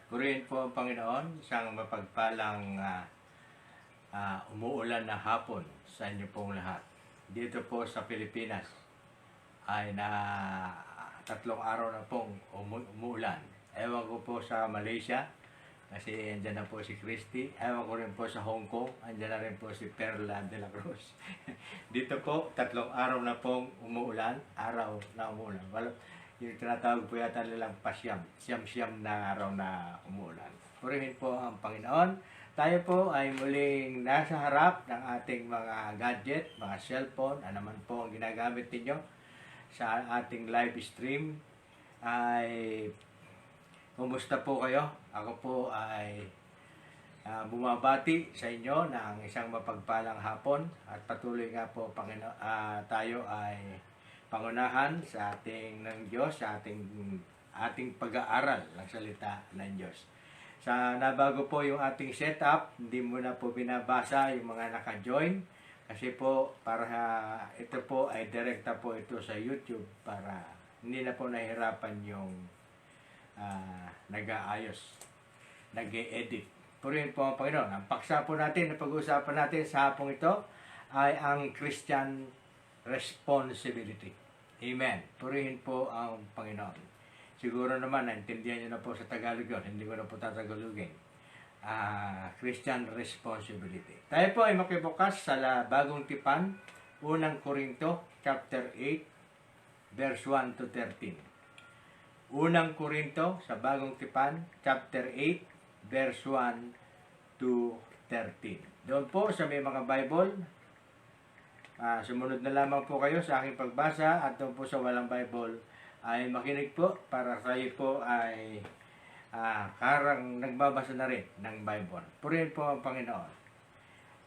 Purihin po ang Panginoon, isang mapagpalang umuulan na hapon sa inyo pong lahat. Dito po sa Pilipinas ay na 3 araw na pong umuulan. Ewan ko po sa Malaysia, kasi andyan na po si Christy. Ewan ko rin po sa Hong Kong, andyan na rin po si Perla de la Cruz. Dito po, 3 araw na pong umuulan, araw na umuulan. Yung tinatawag po yata nilang pasyam, siyam-siyam na araw na umuulan. Purihin po ang Panginoon. Tayo po ay muling nasa harap ng ating mga gadget, mga cellphone, naman po ang ginagamit ninyo sa ating live stream. Ay, kumusta po kayo? Ako po ay bumabati sa inyo ng isang mapagpalang hapon at patuloy nga po tayo ay pangunahan sa ating ng Diyos, sa ating pag-aaral ng salita ng Diyos. Sa nabago po yung ating setup, hindi mo na po binabasa yung mga naka-join kasi po ito po ay direkta po ito sa YouTube para hindi na po nahihirapan yung nag-aayos, nag-e-edit. Purihin po ang Panginoon. Ang paksa po natin na pag-uusapan natin sa hapong ito ay ang Christian responsibility. Amen. Purihin po ang Panginoon. Siguro naman, naintindihan nyo na po sa Tagalog yun. Hindi ko na po tatagalogin. Christian responsibility. Tayo po ay makibukas sa Bagong Tipan, Unang Korinto, chapter 8, verse 1 to 13. Unang Korinto, sa Bagong Tipan, chapter 8, verse 1 to 13. Doon po sa may mga Bible, sumunod na lamang po kayo sa aking pagbasa at doon po sa walang Bible ay makinig po para kayo po ay karang nagbabasa na rin ng Bible. Purihin po ang Panginoon.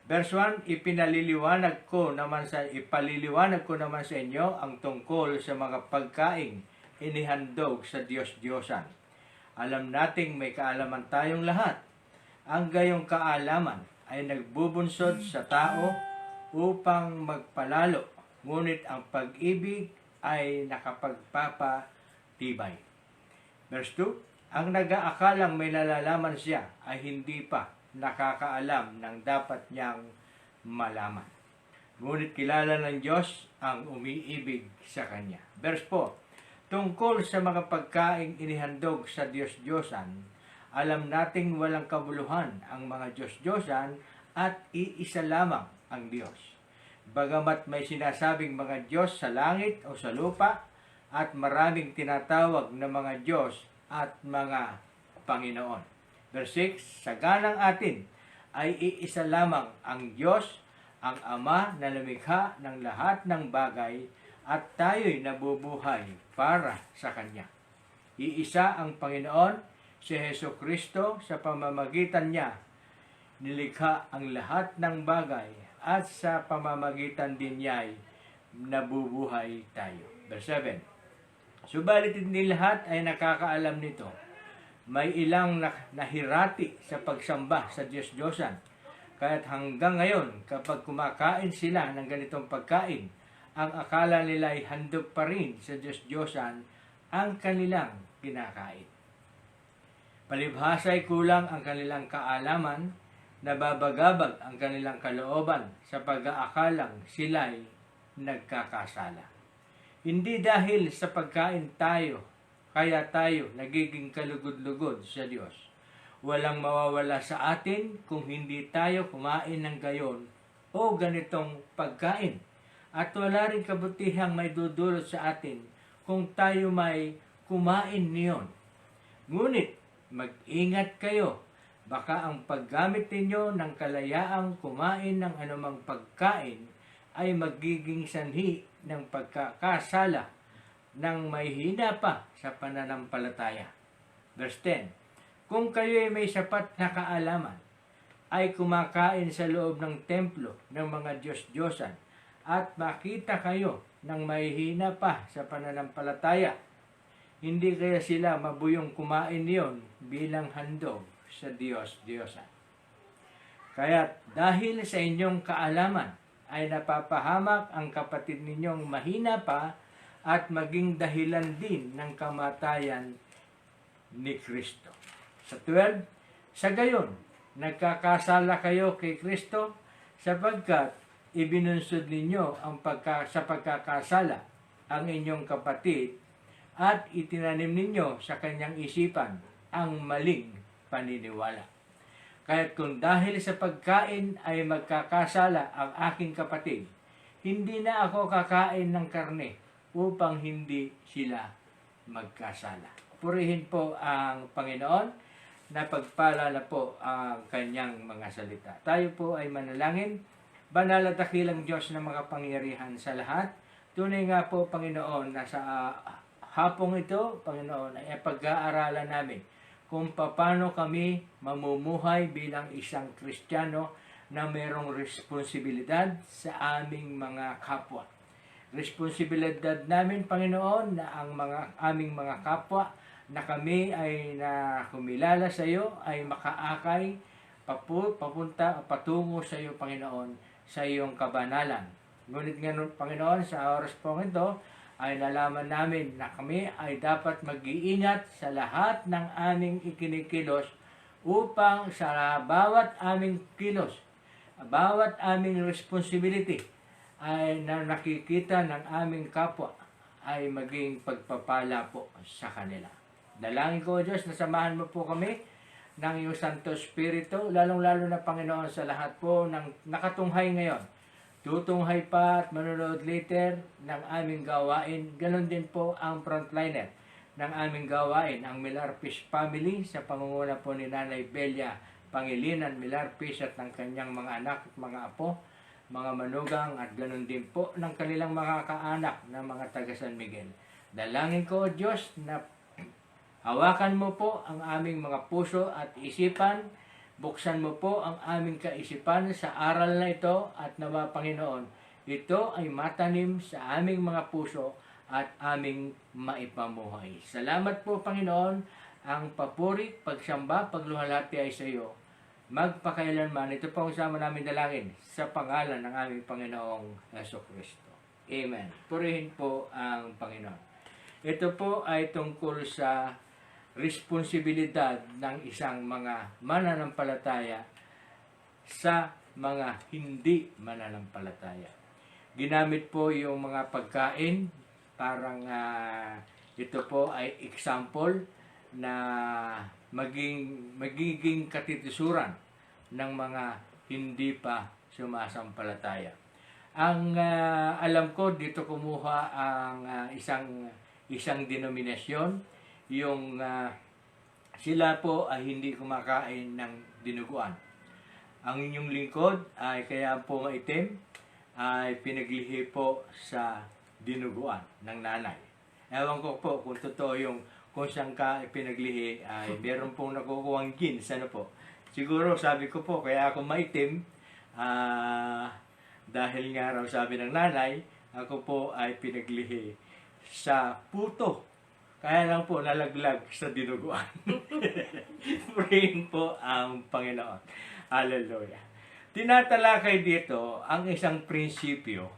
Verse 1, ipaliliwanag ko naman sa inyo ang tungkol sa mga pagkaing inihandog sa Diyos-Diyosan. Alam nating may kaalaman tayong lahat. Ang gayong kaalaman ay nagbubunsod sa tao upang magpalalo, ngunit ang pag-ibig ay nakapagpapatibay. Verse 2, ang nag-aakalang may nalalaman siya ay hindi pa nakakaalam ng dapat niyang malaman. Ngunit kilala ng Diyos ang umiibig sa Kanya. Verse 4, tungkol sa mga pagkaing inihandog sa Diyos-Diyosan, alam nating walang kabuluhan ang mga Diyos-Diyosan at iisa lamang ang Diyos. Bagamat may sinasabing mga Diyos sa langit o sa lupa at maraming tinatawag na mga Diyos at mga Panginoon. Verse 6, sa ganang atin ay iisa lamang ang Diyos, ang Ama na lumikha ng lahat ng bagay at tayo'y nabubuhay para sa Kanya. Iisa ang Panginoon, si Jesucristo, sa pamamagitan niya nilikha ang lahat ng bagay at sa pamamagitan din niya ay nabubuhay tayo. Verse 7, subalit hindi lahat ay nakakaalam nito. May ilang nahirati sa pagsamba sa Diyos-Diyosan. Kaya't hanggang ngayon, kapag kumakain sila ng ganitong pagkain, ang akala nila ay handog pa rin sa Diyos-Diyosan ang kanilang kinakain. Palibhasa ay kulang ang kanilang kaalaman, nababagabag ang kanilang kalooban sa pag-aakalang sila'y nagkakasala. Hindi dahil sa pagkain tayo, kaya tayo nagiging kalugod-lugod sa Diyos. Walang mawawala sa atin kung hindi tayo kumain ng gayon o ganitong pagkain. At wala rin kabutihang may dudulot sa atin kung tayo may kumain niyon. Ngunit mag-ingat kayo. Baka ang paggamit ninyo ng kalayaang kumain ng anumang pagkain ay magiging sanhi ng pagkakasala ng may hina pa sa pananampalataya. Verse 10, kung kayo ay may sapat na kaalaman, ay kumakain sa loob ng templo ng mga Diyos-Diyosan at makita kayo ng may hina pa sa pananampalataya, hindi kaya sila mabuyong kumain niyon bilang handog sa Diyos-Diyosan. Kaya dahil sa inyong kaalaman ay napapahamak ang kapatid ninyong mahina pa at maging dahilan din ng kamatayan ni Kristo. Sa 12, sa gayon, nagkakasala kayo kay Kristo sapagkat ibinunsod ninyo sa pagkakasala ang inyong kapatid at itinanim ninyo sa kanyang isipan ang maling paniniwala. Kaya't kung dahil sa pagkain ay magkakasala ang aking kapatid, hindi na ako kakain ng karne upang hindi sila magkasala. Purihin po ang Panginoon, na pagpala na po ang kanyang mga salita. Tayo po ay manalangin. Banal at dakilang Diyos na makapangyarihan sa lahat, tunay nga po, Panginoon, na sa hapong ito, Panginoon, ay pag-aaralan namin kung paano kami mamumuhay bilang isang Kristiyano na mayroong responsibilidad sa aming mga kapwa. Responsibilidad namin, Panginoon, na ang aming mga kapwa na kami ay na kumilala sa iyo ay makaakay patungo sa iyo, Panginoon, sa iyong kabanalan. Ngunit ngayon, Panginoon, sa oras po ito ay nalaman namin na kami ay dapat mag-iingat sa lahat ng aming ikinikilos upang sa bawat aming kilos, bawat aming responsibility ay na nakikita ng aming kapwa ay maging pagpapala po sa kanila. Dalangin ko, Diyos, na samahan mo po kami ng iyong Santo Espiritu, lalong-lalo na, Panginoon, sa lahat po ng nakatunghay ngayon. Tutunghay pa at manonood later ng aming gawain. Ganon din po ang frontliner ng aming gawain, ang Milarpis family, sa pangunguna po ni Nanay Belia Pangilinan Milarpis at ng kanyang mga anak at mga apo, mga manugang, at ganon din po ng kanilang mga kaanak na mga taga San Miguel. Dalangin ko, Diyos, na hawakan mo po ang aming mga puso at isipan. Buksan mo po ang aming kaisipan sa aral na ito at nawa, Panginoon, ito ay matanim sa aming mga puso at aming maipamuhay. Salamat po, Panginoon. Ang papuri, pagsamba, pagluhalhati ay sa iyo magpakailanman. Ito po ang sama namin dalangin sa pangalan ng aming Panginoong Jesucristo. Amen. Purihin po ang Panginoon. Ito po ay tungkol sa responsibilidad ng isang mga mananampalataya sa mga hindi mananampalataya. Ginamit po yung mga pagkain, parang ito po ay example na magiging katitisuran ng mga hindi pa sumasampalataya. Ang alam ko, dito kumuha ang isang denominasyon, yung sila po ay hindi kumakain ng dinuguan. Ang inyong lingkod ay kaya po maitim ay pinaglihi po sa dinuguan ng nanay. Ewan ko po kung totoo yung kung saan ka pinaglihi ay meron pong nakukuhang genes, ano po. Siguro sabi ko po kaya ako maitim dahil nga raw sabi ng nanay, ako po ay pinaglihi sa puto. Kaya lang po nalaglag sa dinuguan. Purihin po ang Panginoon. Hallelujah. Tinatalakay dito ang isang prinsipyo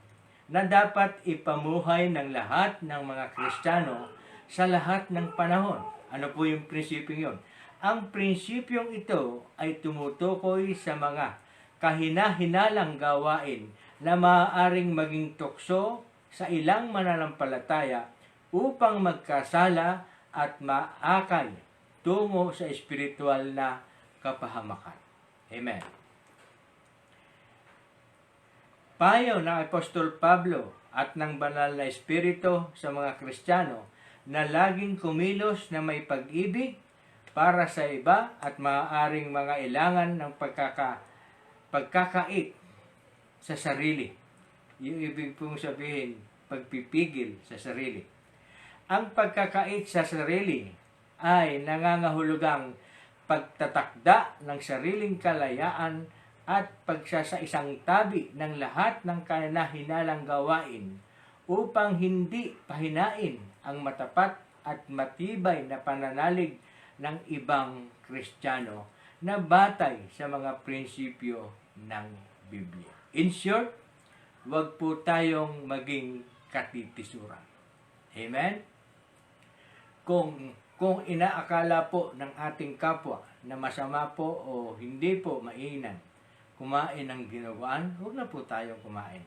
na dapat ipamuhay ng lahat ng mga Kristiyano sa lahat ng panahon. Ano po yung prinsipyong yun? Ang prinsipyong ito ay tumutukoy sa mga kahina-hinalang gawain na maaaring maging tukso sa ilang mananampalataya upang magkasala at maakay tungo sa espiritual na kapahamakan. Amen. Payo ng Apostol Pablo at ng Banal na Espiritu sa mga Kristiyano na laging kumilos na may pag-ibig para sa iba at maaaring mga ilangan ng pagkakait sa sarili. Yung ibig pong sabihin, pagpipigil sa sarili. Ang pagkakait sa sarili ay nangangahulugang pagtatakda ng sariling kalayaan at pagsasaisang tabi ng lahat ng kahina-hinalang gawain upang hindi pahinain ang matapat at matibay na pananalig ng ibang Kristiyano na batay sa mga prinsipyo ng Biblia. In short, huwag po tayong maging katitisuran. Amen? Kung Kung inaakala po ng ating kapwa na masama po o hindi po mainam kumain ng dinuguan, huwag na po tayong kumain.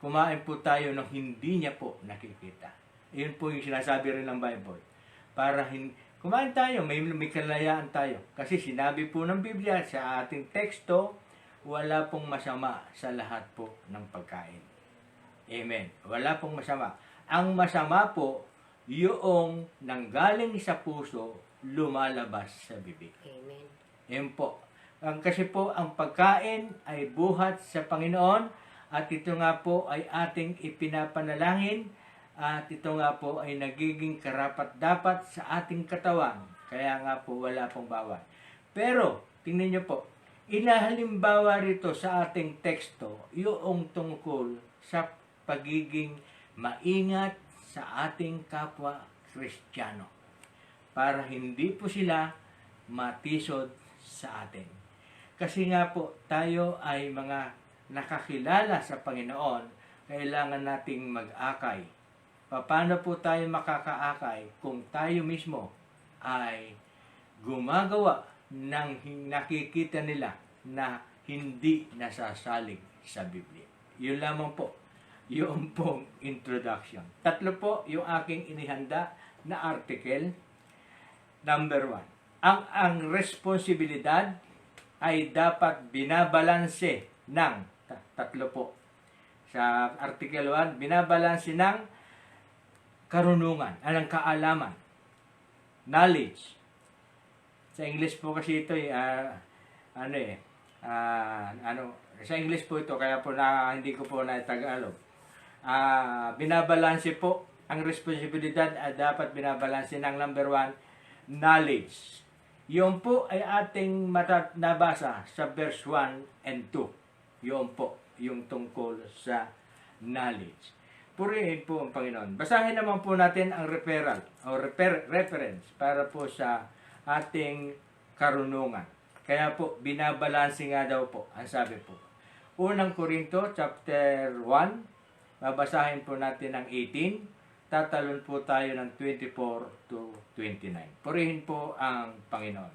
Kumain po tayo ng hindi niya po nakikita. Iyon po yung sinasabi rin ng Bible. Kumain tayo, may kalayaan tayo. Kasi sinabi po ng Biblia sa ating teksto, wala pong masama sa lahat po ng pagkain. Amen. Wala pong masama. Ang masama po, yung nanggaling sa puso, lumalabas sa bibig. Amen. Amen po. Kasi po, ang pagkain ay buhat sa Panginoon at ito nga po ay ating ipinapanalangin at ito nga po ay nagiging karapat-dapat sa ating katawan. Kaya nga po, wala pong bawal. Pero, tingnan niyo po, inahalimbawa rito sa ating teksto yung tungkol sa pagiging maingat sa ating kapwa Kristiyano para hindi po sila matisod sa atin. Kasi nga po, tayo ay mga nakakilala sa Panginoon, kailangan nating mag-akay. Paano po tayo makakaakay kung tayo mismo ay gumagawa ng nakikita nila na hindi nasasalig sa Biblia? Yun lamang po, yung pong introduction. 3 po yung aking inihanda na article. Number 1, ang responsibilidad ay dapat binabalanse ng 3 po. Sa article 1, binabalanse ng karunungan, anong kaalaman, knowledge. Sa English po kasi ito sa English po ito kaya po hindi ko po na Tagalog. Binabalanse po ang responsibilidad ay dapat binabalanse ng number 1, knowledge. Yun po ay ating nabasa sa verse 1 and 2. Yun po, yung tungkol sa knowledge. Purihin po ang Panginoon. Basahin naman po natin ang referral o reference para po sa ating karunungan. Kaya po, binabalanse nga daw po, ang sabi po. Unang Korinto, chapter 1, babasahin po natin ang 18, tatalon po tayo ng 24 to 29. Purihin po ang Panginoon.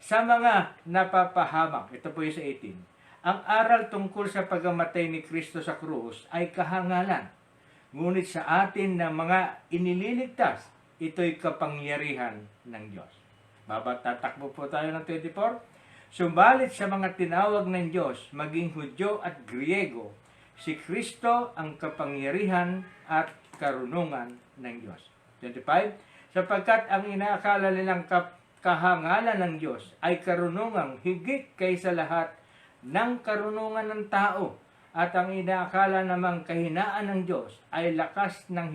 Sa mga napapahamak, ito po yung sa 18, ang aral tungkol sa pagkamatay ni Kristo sa krus ay kahangalan. Ngunit sa atin na mga inililigtas, ito'y kapangyarihan ng Diyos. Tatakbo po tayo ng 24. Subalit sa mga tinawag ng Diyos, maging Hudyo at Griego, si Kristo ang kapangyarihan at karunungan ng Diyos. 25. Sapagkat ang inaakala nilang kahangalan ng Diyos ay karunungang higit kaysa lahat ng karunungan ng tao, at ang inaakala namang kahinaan ng Diyos ay lakas na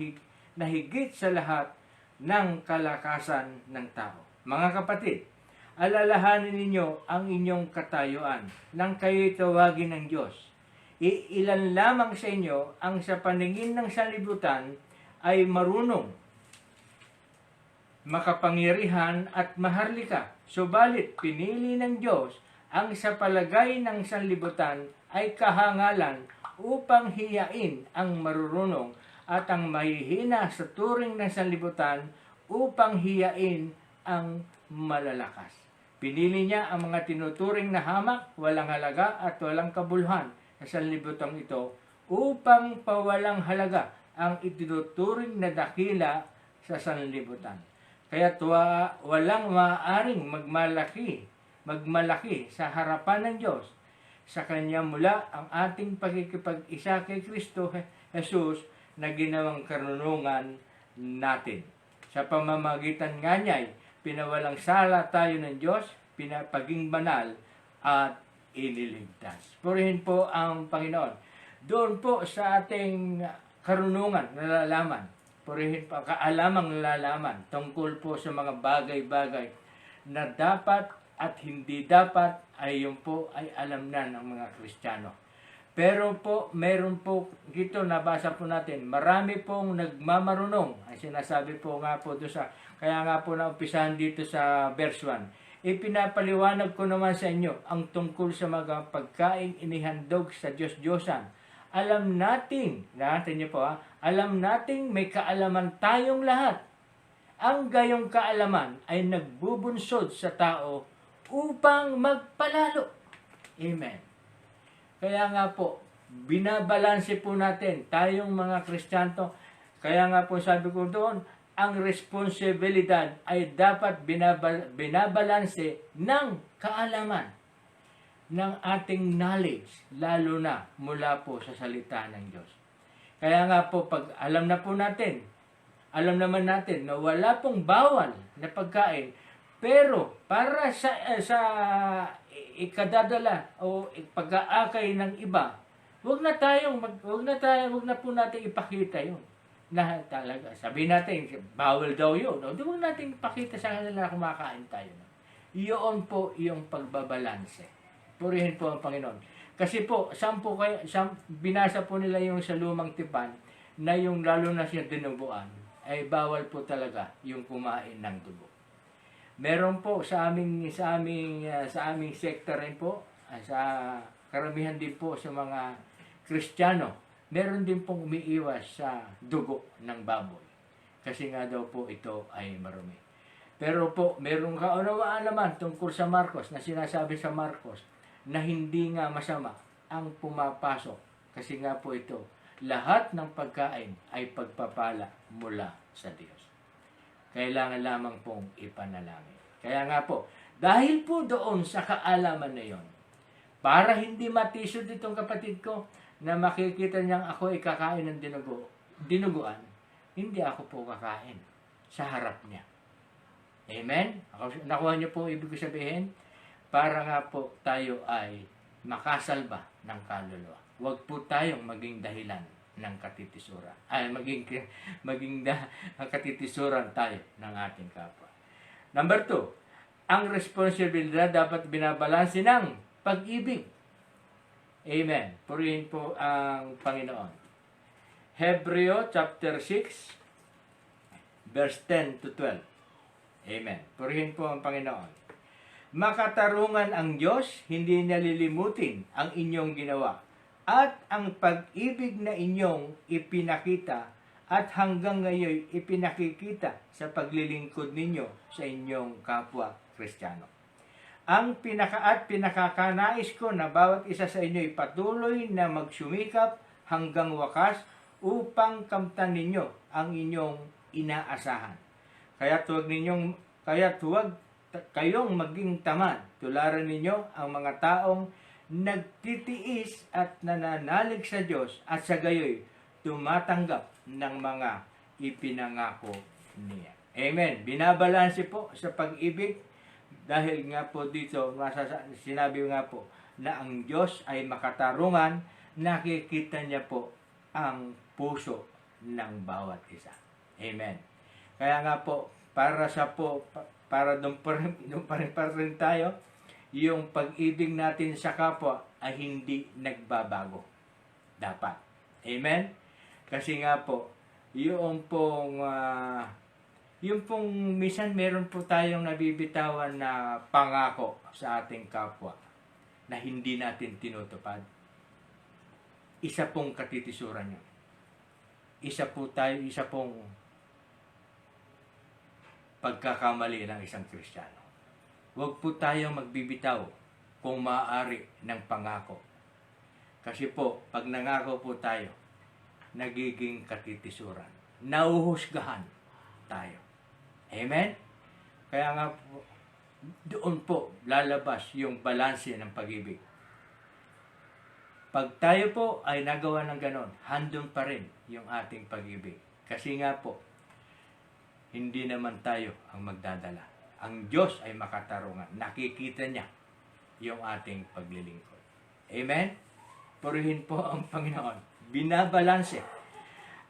higit sa lahat ng kalakasan ng tao. Mga kapatid, alalahanin ninyo ang inyong katayuan nang kayo'y tawagin ng Diyos. Ilan lamang sa inyo ang sa paningin ng sanlibutan ay marunong, makapangyarihan at maharlika. Subalit pinili ng Diyos ang sa palagay ng sanlibutan ay kahangalan upang hiyain ang marurunong at ang mahihina sa turing ng sanlibutan upang hiyain ang malalakas. Pinili niya ang mga tinuturing na hamak, walang halaga at walang kabuluhan sa sanlibutan ito upang pawalang halaga ang itinuturing na dakila sa sanlibutan. Kaya walang maaaring magmalaki sa harapan ng Diyos. Sa Kanya mula ang ating pagkikipag-isa kay Kristo Jesus na ginawang karunungan natin. Sa pamamagitan nga niya'y pinawalang sala tayo ng Diyos, pinapaging banal at iniligtas. Purihin po ang Panginoon. Doon po sa ating karunungan, nalalaman. Purihin po, kaalamang nalalaman tungkol po sa mga bagay-bagay na dapat at hindi dapat ay yun po ay alam na ng mga Kristiyano. Pero po, meron po, dito nabasa po natin, marami pong nagmamarunong. Ay sinasabi po nga po doon kaya nga po naumpisahan dito sa verse 1. Ipinapaliwanag ko naman sa inyo ang tungkol sa mga pagkaing inihandog sa Diyos-Diyosan. Alam natin, natin niyo po alam nating may kaalaman tayong lahat. Ang gayong kaalaman ay nagbubunsod sa tao upang magpalalo. Amen. Kaya nga po, binabalanse po natin tayong mga Kristiyano. Kaya nga po sabi ko doon, ang responsibilidad ay dapat binabalanse ng kaalaman, ng ating knowledge, lalo na mula po sa salita ng Diyos. Kaya nga po, pag alam naman natin na wala pong bawal na pagkain, pero para sa ikadadala o pag-aakay ng iba, wag na po natin ipakita 'yon. Na talaga, sabihin natin, bawal daw 'yon. O, di wag natin ipakita sa kanila na kumakain tayo. Iyon po yung pagbabalanse. Purihin po ang Panginoon. Kasi po, binasa po nila yung sa lumang tipan na yung lalo na siya dinuguan, ay bawal po talaga yung kumain ng dugo. Meron po sa aming sekta rin po, sa karamihan din po sa mga Kristiyano, meron din pong umiiwas sa dugo ng baboy. Kasi nga daw po ito ay marumi. Pero po, merong kaunawaan naman tungkol sa Marcos, na sinasabi sa Marcos, na hindi nga masama ang pumapasok. Kasi nga po ito, lahat ng pagkain ay pagpapala mula sa Diyos. Kailangan lamang pong ipanalangin. Kaya nga po, dahil po doon sa kaalaman na yon, para hindi matisod itong kapatid ko na makikita niyang ako ay kakain ng dinuguan, hindi ako po kakain sa harap niya. Amen? Nakuha niyo po ibig sabihin? Para nga po tayo ay makasalba ng kaluluwa. Huwag po tayong maging dahilan ng katitisuran. Katitisuran tayo ng ating kapwa. Number 2, ang responsibilidad dapat binabalanse ng pag-ibig. Amen. Purihin po ang Panginoon. Hebreo chapter 6, verse 10 to 12. Amen. Purihin po ang Panginoon. Makatarungan ang Diyos, hindi niya lilimutin ang inyong ginawa at ang pag-ibig na inyong ipinakita at hanggang ngayon ipinakikita sa paglilingkod ninyo sa inyong kapwa Kristiyano. Ang pinakakanais ko na bawat isa sa inyo ay patuloy na magsumikap hanggang wakas upang kamtan ninyo ang inyong inaasahan. Kaya't huwag kayong maging tamad. Tularan ninyo ang mga taong nagtitiis at nananalig sa Diyos at sa gayoy tumatanggap ng mga ipinangako niya. Amen. Binabalanse po sa pag-ibig dahil nga po dito sinabi nga po na ang Diyos ay makatarungan, nakikita niya po ang puso ng bawat isa. Amen. Kaya nga po, para doon pa rin tayo, yung pag-ibig natin sa kapwa ay hindi nagbabago. Dapat. Amen? Kasi nga po, yung pong minsan meron po tayong nabibitawan na pangako sa ating kapwa na hindi natin tinutupad. Isa pong katitisuran yun. Isa pong pagkakamali ng isang Kristiyano. Huwag po tayong magbibitaw kung maaari ng pangako. Kasi po, pag nangako po tayo, nagiging katitisuran. Nauhusgahan tayo. Amen? Kaya nga po, doon po lalabas yung balanse ng pag-ibig. Pag tayo po ay nagawa ng ganon, handong pa rin yung ating pag-ibig. Kasi nga po, hindi naman tayo ang magdadala. Ang Diyos ay makatarungan. Nakikita niya yung ating paglilingkod. Amen? Purihin po ang Panginoon. Binabalanse.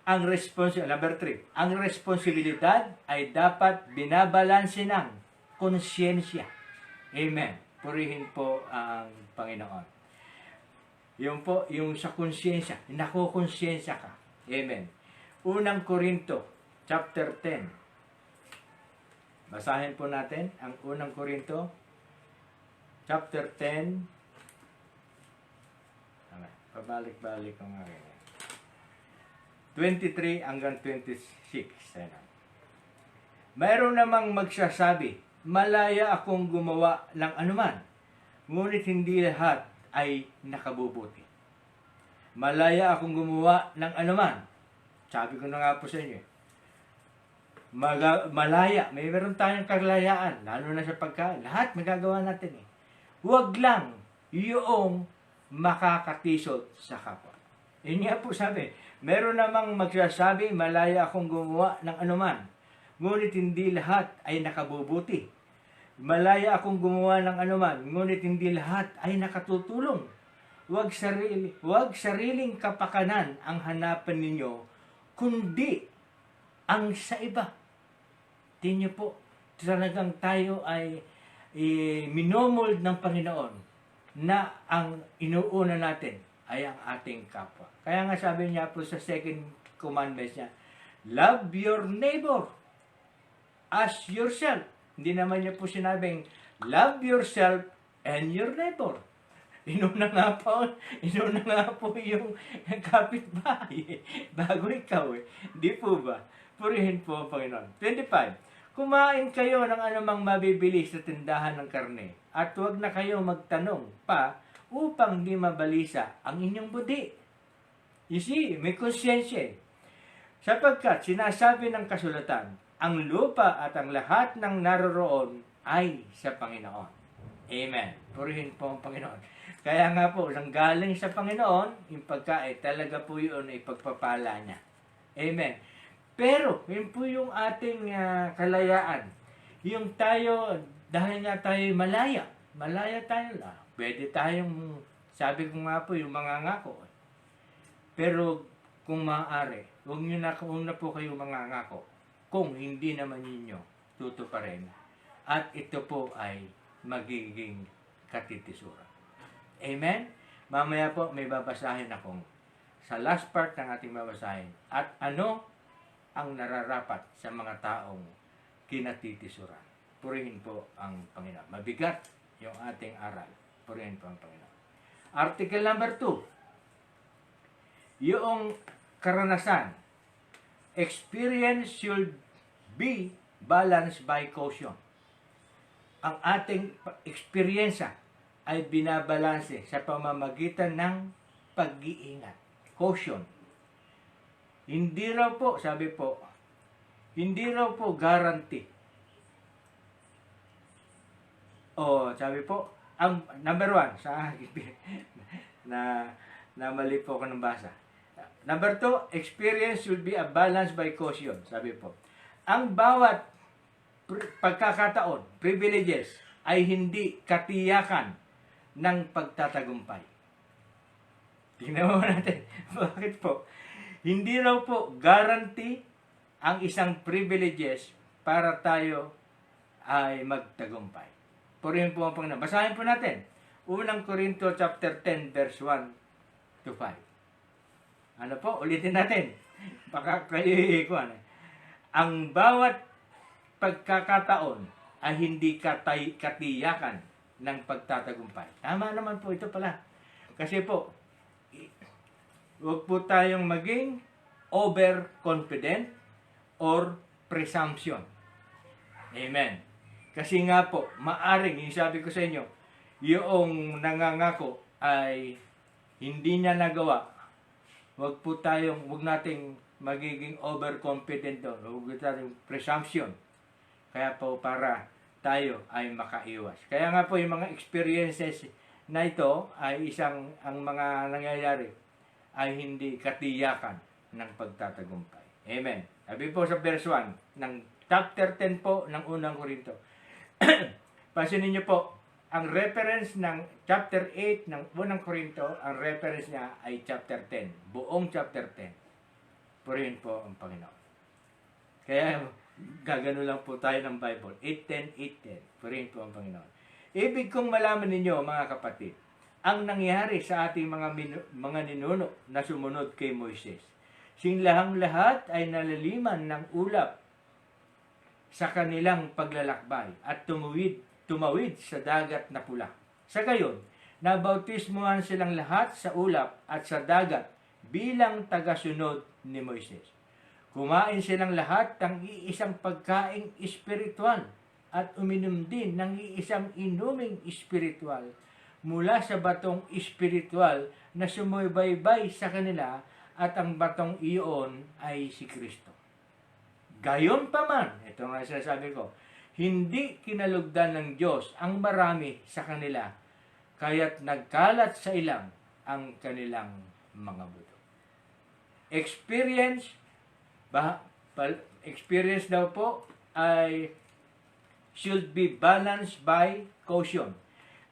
Number 3, ang responsibilidad ay dapat binabalanse ng konsyensya. Amen. Purihin po ang Panginoon. Yung po, yung sa konsyensya, nakukonsyensya ka. Amen. Unang Korinto, chapter 10. Basahin po natin ang unang Korinto, chapter 10. Pabalik-balik ang akin. 23 hanggang 26. Mayroon namang magsasabi, malaya akong gumawa ng anuman, ngunit hindi lahat ay nakabubuti. Malaya akong gumawa ng anuman. Sabi ko na nga po sa inyo, malaya, mayroon tayong kalayaan, lalo na sa pagkain. Lahat magagawa natin eh. Huwag lang yung makakatisod sa kapwa. Yun nga po sabi, meron namang magsasabi, malaya akong gumawa ng anuman, ngunit hindi lahat ay nakabubuti. Malaya akong gumawa ng anuman, ngunit hindi lahat ay nakatutulong. Huwag sariling kapakanan ang hanapan ninyo, kundi ang sa iba. Tingnan po, talagang tayo ay minomold ng Panginoon na ang inuuna natin ay ang ating kapwa. Kaya nga sabi niya po sa second commandment niya, love your neighbor as yourself. Hindi naman niya po sinabing, love yourself and your neighbor. Inuna nga po yung kapitbahay bago ikaw eh. Di po ba? Purihin po ang Panginoon. 25. Kumain kayo ng anumang mabibili sa tindahan ng karne at huwag na kayo magtanong pa upang di mabalisa ang inyong budi. You see, may konsyensya eh. Sapagkat sinasabi ng kasulatan, ang lupa at ang lahat ng naroroon ay sa Panginoon. Amen. Purihin po ang Panginoon. Kaya nga po, nang galing sa Panginoon, yung pagkain, talaga po yun ay pagpapala niya. Amen. Pero, yun po yung ating kalayaan. Yung tayo, dahil nga tayo malaya tayo lang. Pwede tayong, sabi ko nga po, yung mga ngako. Pero, kung maaari, huwag na po kayo mga ngako kung hindi naman ninyo tutuparin. At ito po ay magiging katitisura. Amen? Mamaya po may babasahin akong sa last part ng ating babasahin. At ano ang nararapat sa mga taong kinatitisuran. Purihin po ang Panginoon. Mabigat yung ating aral. Purihin po ang Panginoon. Article number 2. Yung karanasan. Experience should be balanced by caution. Ang ating eksperyensya ay binabalanse sa pamamagitan ng pag-iingat. Caution. Hindi raw po, sabi po, hindi raw po guarantee. O, sabi po, ang number 1, sa na mali po ako ng basa. Number 2, experience should be a balance by caution, sabi po. Ang bawat pagkakataon, privileges, ay hindi katiyakan ng pagtatagumpay. Tingnan mo natin. Bakit po? Hindi raw po guarantee ang isang privileges para tayo ay magtagumpay. Purihin po ang Panginoon. Basahin po natin. Unang Korinto chapter 10 verse 1 to 5. Ano po? Ulitin natin. Baka kayo ikuan. Ang bawat pagkakataon ay hindi katiyakan ng pagtatagumpay. Tama naman po ito pala. Kasi po, huwag po tayong maging overconfident or presumption. Amen. Kasi nga po, maaring, yung sabi ko sa inyo, yung nangangako ay hindi niya nagawa. Huwag nating magiging overconfident doon. Huwag tayong presumption. Kaya po para tayo ay makaiwas. Kaya nga po yung mga experiences na ito ay ang mga nangyayari ay hindi katiyakan ng pagtatagumpay. Amen. Sabi po sa verse 1 ng chapter 10 po ng unang Korinto. Pansinin niyo po, ang reference ng chapter 8 ng unang Korinto, ang reference niya ay chapter 10. Buong chapter 10. Purihin po ang Panginoon. Kaya gagano lang po tayo ng Bible. 8:10, 8:10. Purihin po ang Panginoon. Ibig kong malaman ninyo, mga kapatid, ang nangyari sa ating mga ninuno na sumunod kay Moises. Silang lahat ay nalaliman ng ulap sa kanilang paglalakbay at tumawid sa dagat na pula. Sa gayon, nabautismuhan silang lahat sa ulap at sa dagat bilang tagasunod ni Moises. Kumain silang lahat ng iisang pagkaing espiritual at uminom din ng iisang inuming espiritual mula sa batong espiritual na sumubaybay sa kanila, at ang batong iyon ay si Kristo. Gayon pa man, ito nga sinasabi ko, hindi kinalugdan ng Diyos ang marami sa kanila, kaya't nagkalat sa ilang ang kanilang mga buto. Experience daw po ay should be balanced by caution.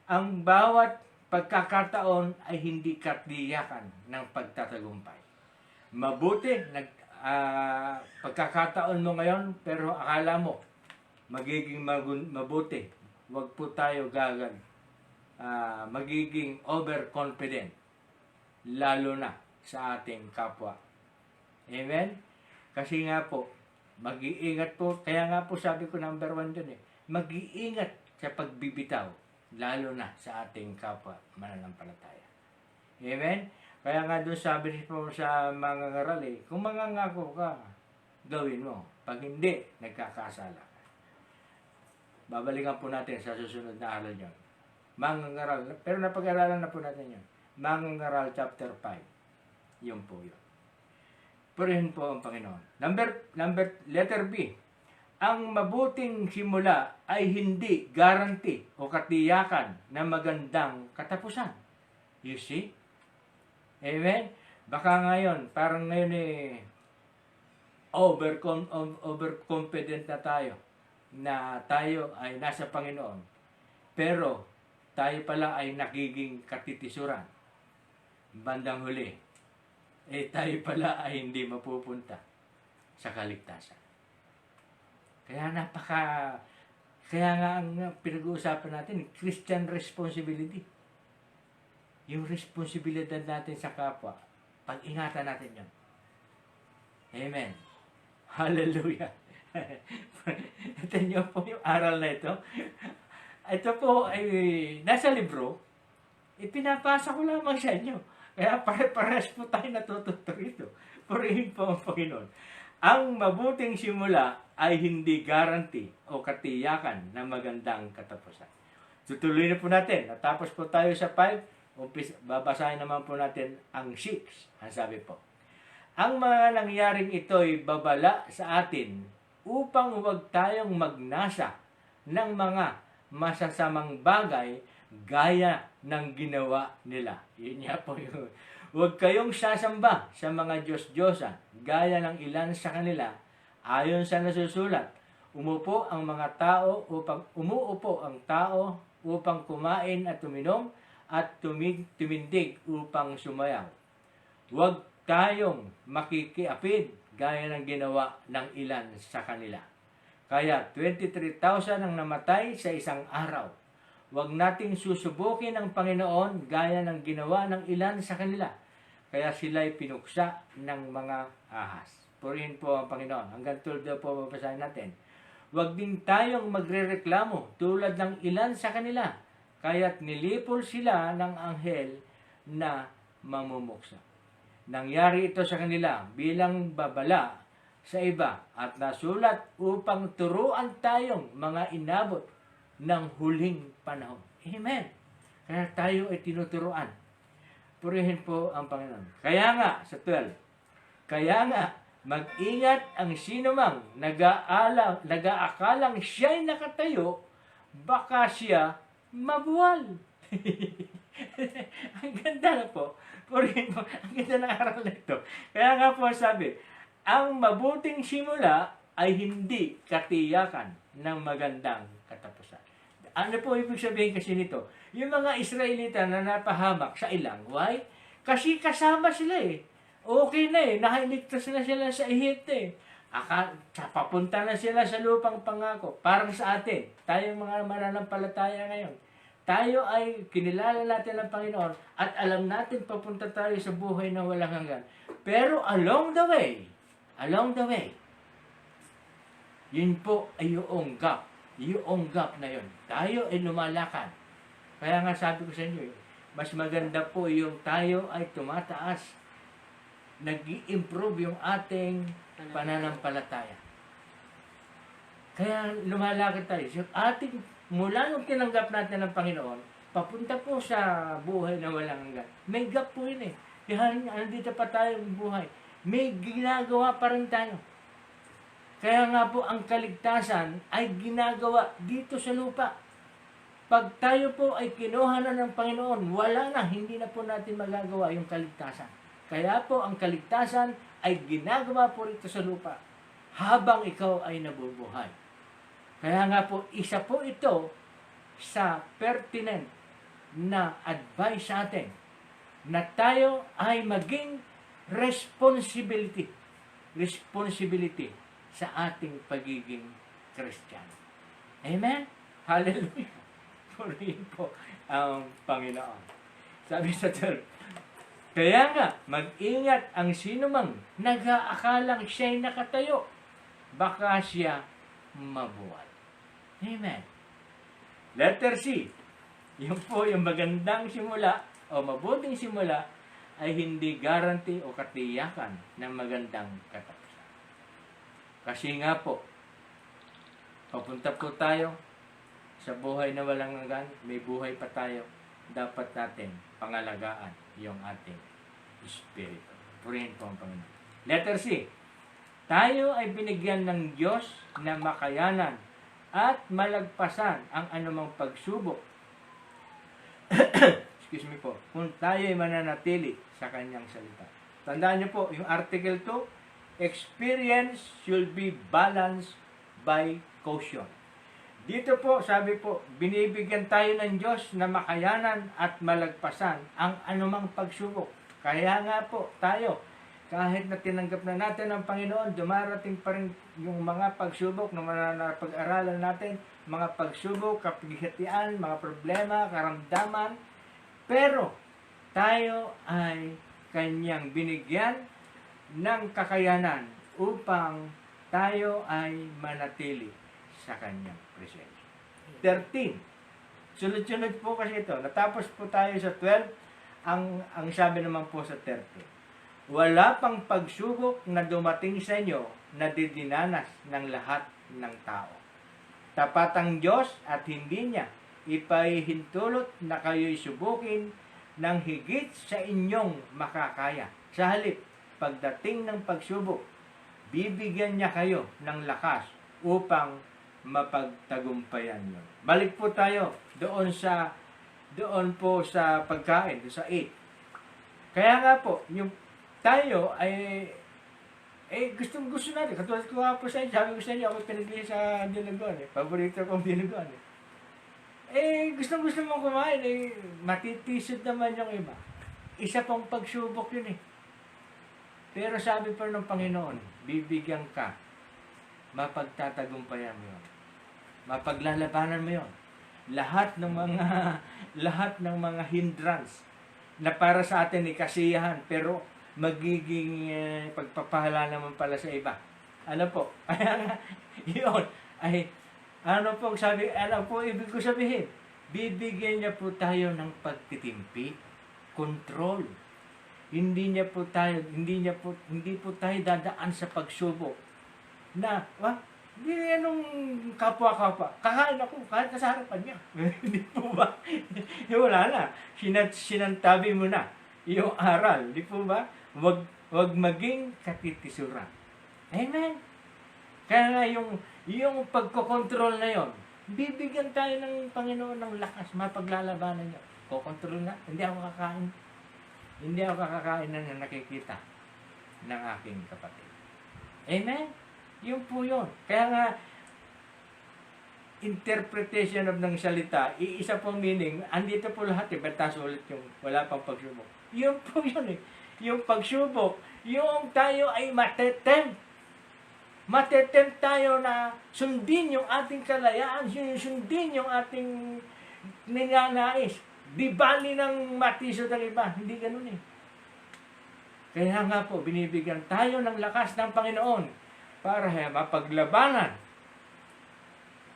Ang bawat pagkakataon ay hindi katiyakan ng pagtatagumpay. Mabuti, pagkakataon mo ngayon, pero akala mo magiging mabuti. Huwag po tayo magiging overconfident, lalo na sa ating kapwa. Amen? Kasi nga po, mag-iingat po, kaya nga po sabi ko number 1 dun mag-iingat sa pagbibitaw, lalo na sa ating kapwa mananampalataya. Amen? Kaya nga doon sabi po sa mga ngaral kung mangangako ka, gawin mo. Pag hindi, nagkakasala ka. Babalikan po natin sa susunod na araw yun. Mangangaral, pero napag-aralan na po natin yun. Mangangaral chapter 5. Yun po yun. Purihin po ang Panginoon. Letter B. Ang mabuting simula ay hindi guarantee o katiyakan na magandang katapusan. You see? Amen? Baka ngayon, parang ngayon overconfident na tayo ay nasa Panginoon. Pero tayo pala ay nagiging katitisuran. Bandang huli, tayo pala ay hindi mapupunta sa kaligtasan. Kaya nga ang pinag-uusapan natin, Christian responsibility. Yung responsibilidad natin sa kapwa, pag-ingatan natin yun. Amen. Hallelujah. Ito nyo po yung aral na ito. Ito po ay nasa libro, ipinapasa ko lamang sa inyo. Kaya pare-pares po tayo natututo rito. Purihin po ang Panginoon. Ang mabuting simula ay hindi guarantee o katiyakan na magandang katapusan. Tutuloy na po natin. Natapos po tayo sa 5. Babasahin naman po natin ang 6. Ang sabi po, ang mga nangyaring ito'y babala sa atin upang huwag tayong magnasa ng mga masasamang bagay gaya ng ginawa nila. Yun nga po yun. Huwag kayong sasamba sa mga Diyos-Diyosan gaya ng ilan sa kanila. Ayon sa nasusulat, umuupo ang tao upang kumain at uminom at tumindig upang sumayaw. Huwag tayong makikiapid gaya ng ginawa ng ilan sa kanila. Kaya 23,000 ang namatay sa isang araw. Huwag nating susubukin ang Panginoon gaya ng ginawa ng ilan sa kanila. Kaya sila'y pinuksa ng mga ahas. Purihin po ang Panginoon. Hanggang 12 po babasahin natin. Huwag din tayong magrereklamo tulad ng ilan sa kanila. Kaya't nilipol sila ng anghel na mamumuksa. Nangyari ito sa kanila bilang babala sa iba at nasulat upang turuan tayong mga inabot ng huling panahon. Amen. Kaya tayo ay tinuturuan. Purihin po ang Panginoon. Kaya nga, sa 12, kaya nga, mag-ingat ang sinumang nag-aakalang siya'y nakatayo, baka siya mabuwal. Ang ganda na po. Purihin po, ang ganda ng aral na ito. Kaya nga po sabi, ang mabuting simula ay hindi katiyakan ng magandang katapusan. Ano po ibig sabihin kasi nito? Yung mga Israelita na napahamak sa ilang, why? Kasi kasama sila Okay na nakaligtas na sila sa Egypt papunta na sila sa lupang pangako. Parang sa atin, tayong mga mananampalataya ngayon. Tayo ay kinilala natin ng Panginoon at alam natin papunta tayo sa buhay na walang hanggan. Pero along the way, yun po ay yung gap na yun. Tayo ay lumalakad. Kaya nga sabi ko sa inyo, mas maganda po yung tayo ay tumataas nag-i-improve yung ating pananampalataya. Kaya lumalakad tayo. So, mula nung tinanggap natin ng Panginoon, papunta po sa buhay na walang hanggan. May gap po yun eh. Kaya nandito pa tayo ng buhay. May ginagawa pa rin tayo. Kaya nga po ang kaligtasan ay ginagawa dito sa lupa. Pag tayo po ay kinuha na ng Panginoon, wala na, hindi na po natin magagawa yung kaligtasan. Kaya po ang kaligtasan ay ginagawa po rito sa lupa habang ikaw ay nabubuhay. Kaya nga po, isa po ito sa pertinent na advice sa atin na tayo ay maging responsibility sa ating pagiging Kristiyano. Amen? Hallelujah! Purihin po ang Panginoon. Sabi sa 12, kaya nga, mag-ingat ang sinumang nag-aakalang siya'y nakatayo, baka siya mabuwal. Amen. Letter C. Yung po yung magandang simula o mabuting simula ay hindi guarantee o katiyakan ng magandang katapusan. Kasi nga po, papunta po tayo sa buhay na walang hanggan, may buhay pa tayo, dapat natin pangalagaan yung ating espiritu. Purihin po ang Panginoon. Letter C. Tayo ay binigyan ng Diyos na makayanan at malagpasan ang anumang pagsubok. Excuse me po. Kung tayo ay mananatili sa kanyang salita. Tandaan niyo po, yung article 2, experience should be balanced by caution. Dito po, sabi po, binibigyan tayo ng Diyos na makayanan at malagpasan ang anumang pagsubok. Kaya nga po, tayo, kahit na tinanggap na natin ang Panginoon, dumarating pa rin yung mga pagsubok na pag-aralan natin, mga pagsubok, kapighatian, mga problema, karamdaman. Pero, tayo ay kanyang binigyan ng kakayanan upang tayo ay manatili sa kanyang presensya. 13. Sunod-sunod po kasi ito. Natapos po tayo sa 12. Ang sabi naman po sa 13. Wala pang pagsubok na dumating sa inyo na didinanas ng lahat ng tao. Tapat ang Diyos at hindi niya ipahihintulot na kayo'y subukin ng higit sa inyong makakaya. Sa halip, pagdating ng pagsubok, bibigyan niya kayo ng lakas upang mapagtagumpayan nyo. Balik po tayo doon po sa pagkain, sa 8. Kaya nga po, yung tayo ay gusto natin. Katulad ko nga po sa inyo, sabi ko sa inyo, ako pinagli sa dinuguan Paborito kong dinuguan gusto mong kumain, matitisod naman yung iba. Isa pang pagsubok yun Pero sabi pa ng Panginoon, bibigyan ka, mapagtatagumpayan mo yun. Mapaglalabanan mo yun. Lahat ng mga hindrance na para sa atin kasiyahan, pero magiging pagpapahala naman pala sa iba. Ano po? Yun. Ano po ibig ko sabihin? Bibigyan niya po tayo ng pagtitimpi, control. Hindi po tayo dadaan sa pagsubok na, hindi anong kapwa-kapwa. Kakain ako, kahit sa harapan niya. Hindi po ba? Wala na. Sinantabi mo na yung aral. Hindi po ba? Wag maging katitisuran. Amen. Kaya nga yung pagkokontrol na yon, bibigyan tayo ng Panginoon ng lakas, mapaglalabanan niya. Kokontrol na, hindi ako kakakain na nakikita ng aking kapatid. Amen? Yung po yun. Kaya nga, interpretation of ng salita, iisa pong meaning, andito po lahat batas ulit yung wala pang pagsubok. Yun po yun Yung pagsubok, yung tayo ay matetempt tayo na sundin yung ating kalayaan, sundin yung ating ninanais. Di bali ng matisod ng iba. Hindi ganun Kaya nga po, binibigyan tayo ng lakas ng Panginoon para mapaglabanan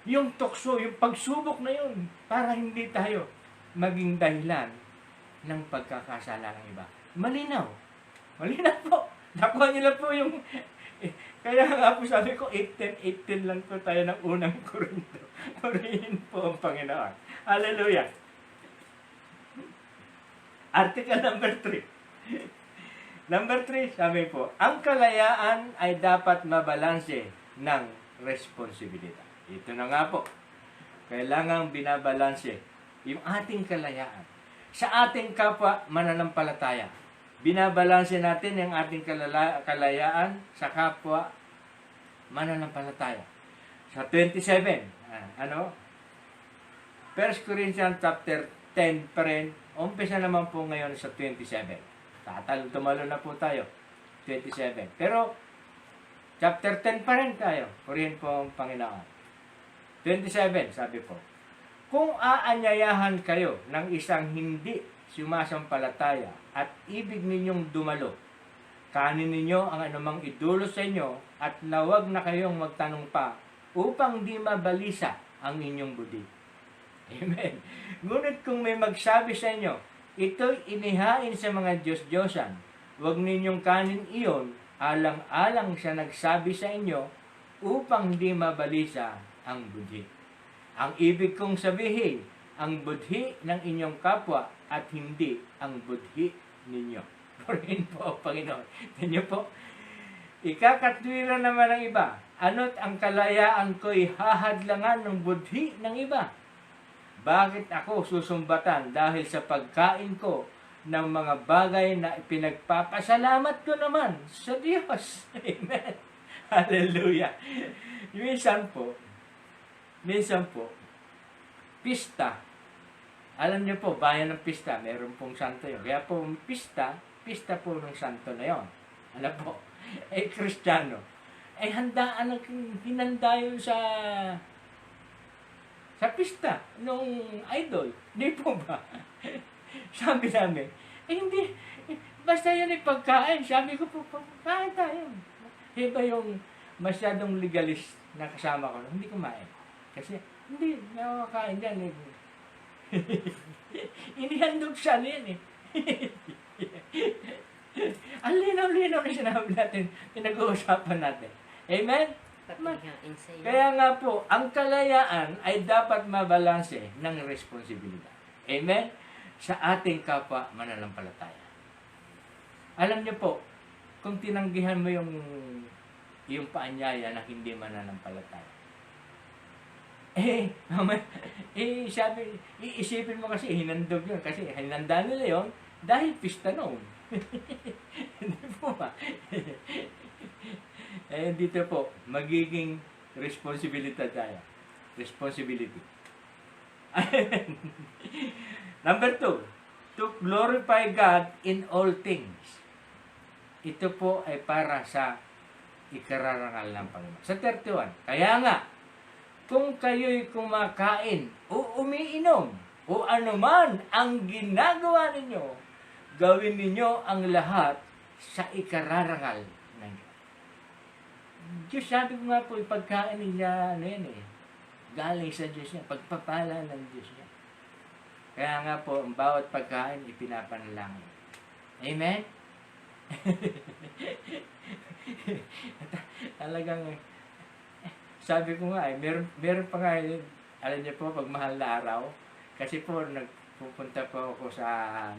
yung tukso, yung pagsubok na yun, para hindi tayo maging dahilan ng pagkakasala ng iba. Malinaw. Mali na po. Nakuha niyo lang po yung... Kaya nga po sabi ko, 8:10 lang po tayo ng unang Korinto. Purihin po ang Panginoon. Hallelujah. Article number 3. Number 3, sabi po, ang kalayaan ay dapat mabalanse ng responsibilidad. Ito na nga po. Kailangang binabalanse yung ating kalayaan. Sa ating kapwa mananampalataya, binabalanse natin yung ating kalayaan sa kapwa mananampalataya. Sa 27, 1 Corinthians chapter 10 pa rin, umpisa naman po ngayon sa 27. Tumalo na po tayo, 27. Pero, chapter 10 pa rin tayo. Purihin po ang Panginoon. 27, sabi po, kung aanyayahan kayo ng isang hindi sumasampalataya at ibig ninyong dumalo, kanin ninyo ang anumang idulot sa inyo at nawag na kayong magtanong pa upang di mabalisa ang inyong budi. Amen. Ngunit kung may magsabi sa inyo, ito'y inihain sa mga Diyos-Diyosan, huwag ninyong kanin iyon alang-alang sa nagsabi sa inyo upang di mabalisa ang budhi. Ang ibig kong sabihin, ang budhi ng inyong kapwa at hindi ang budhi ninyo. Purihin po ang Panginoon. Tingnan po, ikakatwira naman ng iba, ano't ang kalayaan ko'y hahadlangan ng budhi ng iba. Bakit ako susumbatan dahil sa pagkain ko ng mga bagay na pinagpapasalamat ko naman sa Diyos? Amen. Hallelujah. Minsan po, pista. Alam niyo po, bayan ng pista, meron pong santo yun. Kaya po, pista po ng santo na yun. Alam po, Kristiyano. Handaan ang hinanda yun sa pista nung idol. Di po ba? Sabi namin, hindi, basta yan ay pagkain. Sabi ko po, kain tayo. Iba yung masyadong legalist na kasama ko, hindi kumain. Kasi, hindi, nakakain yan. Inihandog siya yan eh. Ang linaw-linaw na sinabi natin, pinag-uusapan natin. Amen? Kaya nga po, ang kalayaan ay dapat mabalanse ng responsibilidad. Amen? Sa ating kapwa mananampalataya. Alam niyo po, kung tinanggihan mo yung paanyaya na hindi mananampalataya, sabi, iisipin mo kasi, hinandog yun. Kasi hinanda nila yun dahil pista noon. Hindi po ba? Dito po, magiging responsibility tayo. Responsibility. Number 2, to glorify God in all things. Ito po ay para sa ikararangal ng Panginoon. Sa 31, kaya nga, kung kayo'y kumakain o umiinom o anuman ang ginagawa ninyo, gawin ninyo ang lahat sa ikararangal ng Diyos. Diyos, sabi ko nga po, pagkain niya, galing sa Diyos niya, pagpapala ng Diyos niya. Kaya nga po, ang bawat pagkain, ipinapanalangin. Amen? Talagang, sabi ko nga, meron pa nga, alam niyo po, pag mahal na araw, kasi po, nagpupunta po ako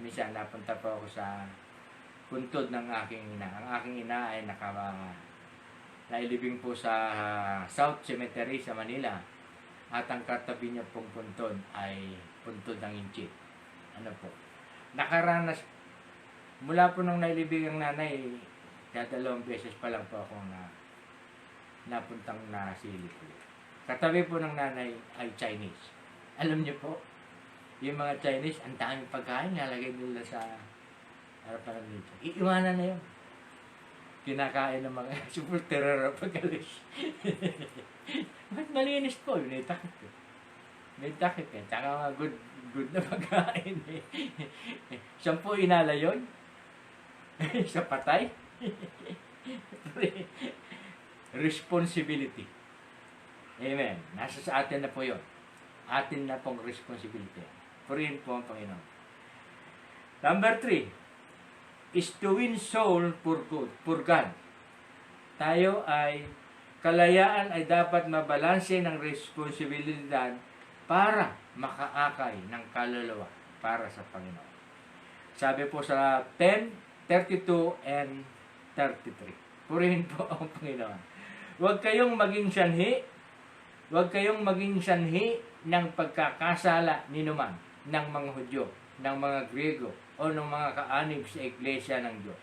minsan napunta po ako sa puntod ng aking ina. Ang aking ina ay nailibing po sa South Cemetery sa Manila. At ang katabi niya pong puntod ay puntod ng Inchit. Nakaranas, mula po nung nailibing ang nanay, dalawang beses pa lang po ako napuntang nasilip po. Katabi po ng nanay ay Chinese. Alam niyo po, yung mga Chinese, ang daming pagkain, nalagay nila sa harapan nito. Iiwanan na yun. Kinakain ng mga supulterera pag-alis. Malinis po, may takip eh. May takip eh. Tsaka mga good na pagkain eh. Saan po inala yun? Sa patay? Responsibility. Amen. Nasa sa atin na po yun. Atin na pong responsibility. Purihin po ang Panginoon. Number 3. is to win soul for good, for God. Kalayaan ay dapat mabalanse ng responsibilidad para makaakay ng kaluluwa para sa Panginoon. Sabi po sa 10:32 and 33. Purihin po ang Panginoon. Huwag kayong maging sanhi ng pagkakasala ninuman ng mga Hudyo, ng mga Griego, o ng mga kaanib sa Iglesia ng Diyos.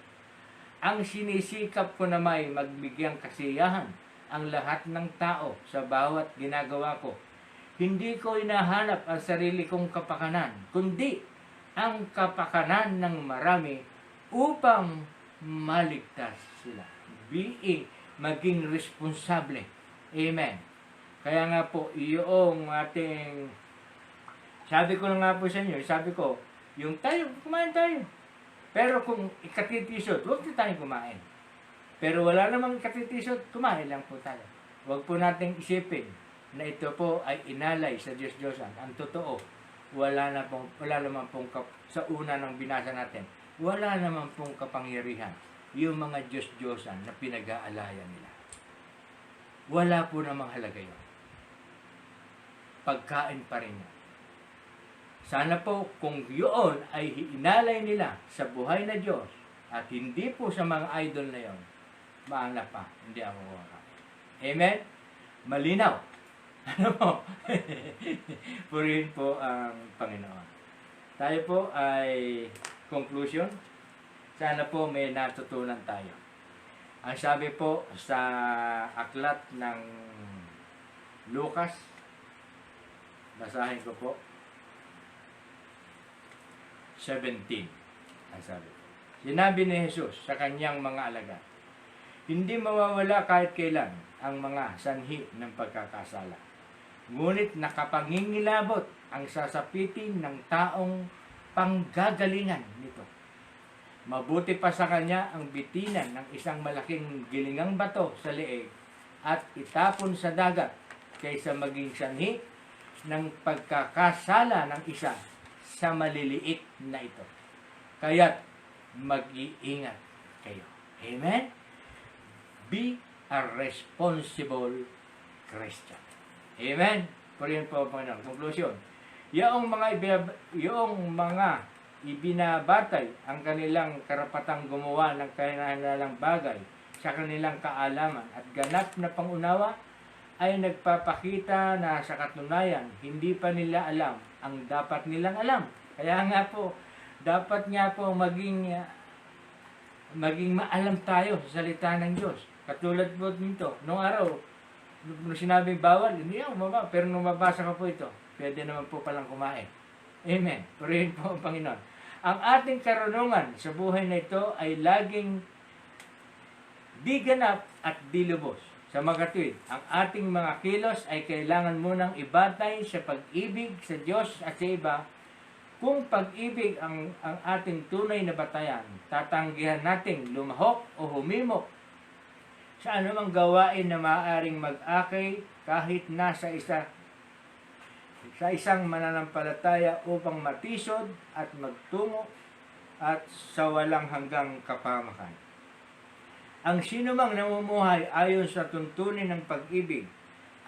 Ang sinisikap ko na may magbigyang kasiyahan ang lahat ng tao sa bawat ginagawa ko. Hindi ko hinahanap ang sarili kong kapakanan, kundi ang kapakanan ng marami upang maligtas sila. Maging responsable. Amen. Kaya nga po, yung ating, sabi ko na nga po sa inyo, kumain tayo. Pero kung ikatitisod, huwag na tayong kumain. Pero wala namang ikatitisod, kumain lang po tayo. Huwag po nating isipin na ito po ay inalay sa Diyos-Diyosan. Ang totoo, wala naman pong sa una ng binasa natin, wala naman pong kapangyarihan yung mga Diyos-Diyosan na pinag-aalayan nila. Wala po namang halaga yun. Pagkain pa rin yan. Sana po kung yun ay inalay nila sa buhay na Diyos at hindi po sa mga idol na yon, maala pa, hindi ako kakain. Amen? Malinaw. Ano po? Purihin po ang Panginoon. Tayo po ay conclusion. Sana po may natutunan tayo. Ang sabi po sa aklat ng Lucas, basahin ko po, 17. Ang sabi. Sinabi ni Jesus sa kanyang mga alagad, hindi mawawala kahit kailan ang mga sanhi ng pagkakasala. Ngunit nakapangingilabot ang sasapitin ng taong panggagalingan nito. Mabuti pa sa kanya ang bitinan ng isang malaking gilingang bato sa leeg at itapon sa dagat kaysa maging sanhi ng pagkakasala ng isa sa maliliit na ito. Kaya't mag-iingat kayo. Amen? Be a responsible Christian. Amen? Purihin po ang Panginoon. Conclusion. Yung mga ibinabatay ang kanilang karapatang gumawa ng kanilang bagay sa kanilang kaalaman at ganap na pangunawa ay nagpapakita na sa katunayan hindi pa nila alam ang dapat nilang alam. Kaya nga po, dapat nga po maging maalam tayo sa salita ng Diyos. Katulad po nito, nung araw, nung sinabing bawal, hindi ako mababa. Pero nung mabasa ko po ito, pwede naman po palang kumain. Amen. Purihin po ang Panginoon. Ang ating karunungan sa buhay na ito ay laging di ganap at di lubos. Sa magkatuwid, ang ating mga kilos ay kailangan munang ibatay sa pag-ibig sa Diyos at sa iba. Kung pag-ibig ang ating tunay na batayan, tatanggihan nating lumahok o humimok sa anumang gawain na maaaring mag-akay kahit nasa isang mananampalataya upang matisod at magtungo at sa walang hanggang kapamakan. Ang sinumang namumuhay ayon sa tuntunin ng pag-ibig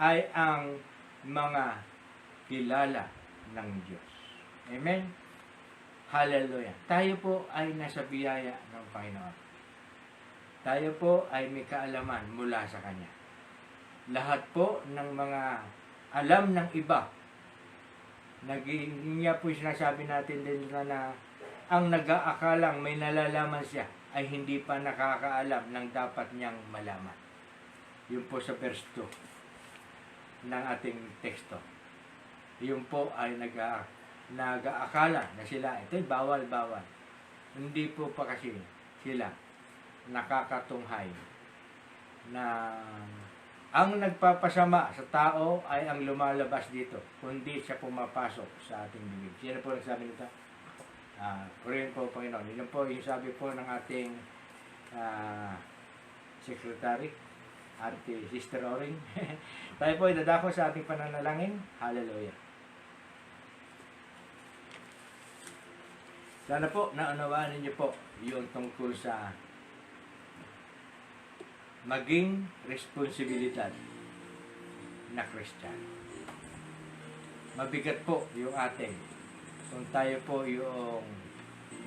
ay ang mga kilala ng Diyos. Amen? Hallelujah. Tayo po ay nasa biyaya ng Panginoon. Tayo po ay may kaalaman mula sa Kanya. Lahat po ng mga alam ng iba, niya po sinasabi natin din na ang nag-aakalang may nalalaman siya ay hindi pa nakakaalam ng dapat niyang malaman. Yun po sa verse 2 ng ating teksto. Yun po ay nag-aakala na sila, ito'y bawal-bawal. Hindi po pa kasi sila nakakatunghay na ang nagpapasama sa tao ay ang lumalabas dito, kundi siya pumapasok sa ating bibig. Sino po nagsabi nito? Purihin po, Panginoon. Yun po yung sabi po ng ating secretary, Ate Sister Oring. Tayo po idadako sa ating pananalangin. Hallelujah. Sana po naunawaan ninyo po yung tungkol sa maging responsibilidad na Kristiyano. Mabigat po yung ating kung tayo po yung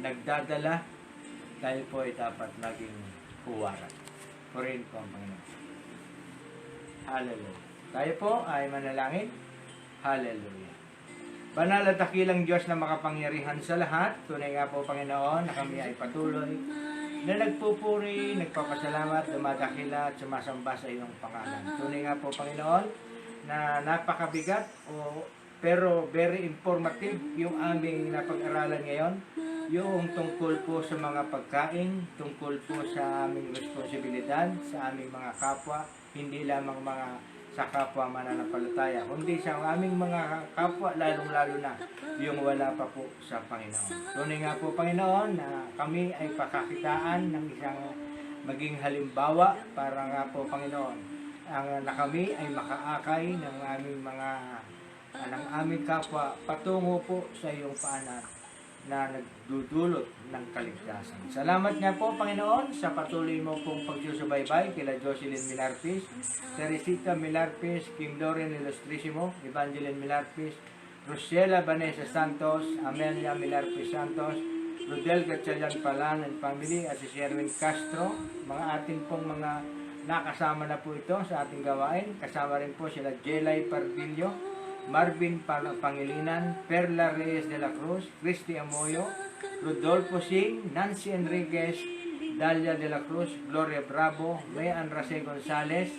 nagdadala, tayo po ay dapat maging huwaran. Purihin po ang Panginoon. Hallelujah. Tayo po ay manalangin. Hallelujah. Banal at dakilang Diyos na makapangyarihan sa lahat, tunay nga po Panginoon na kami ay patuloy na nagpupuri, nagpapasalamat, dumadakila at sumasamba sa iyong pangalan. Tunay nga po Panginoon na napakabigat pero very informative yung aming napag-aralan ngayon, yung tungkol po sa mga pagkain, tungkol po sa aming responsibilidad, sa aming mga kapwa, hindi lamang mga sa kapwa mananampalataya, kundi sa aming mga kapwa, lalong-lalo na yung wala pa po sa Panginoon. Tunay nga po Panginoon na kami ay pakakitaan ng isang maging halimbawa para nga po Panginoon na kami ay makaakay ng aming kapwa patungo po sa iyong paanan na nagdudulot ng kaligtasan. Salamat nga po, Panginoon, sa patuloy mo pong pagsusubaybay kila Jocelyn Milarpis, Teresita Milarpis, King Dorian Ilustrisimo, Evangeline Milarpis, Rosela Vanessa Santos, Amelia Milarpis Santos, Rodel Gatchalian Palan and family, at si Sherwin Castro, mga ating pong mga nakasama na po ito sa ating gawain. Kasama rin po sila Jelay Pardillo, Marvin Pangilinan, Perla Reyes de la Cruz, Christy Amoyo, Rodolfo Singh, Nancy Enriquez, Dalia de la Cruz, Gloria Bravo, Mayan Rase Gonzales,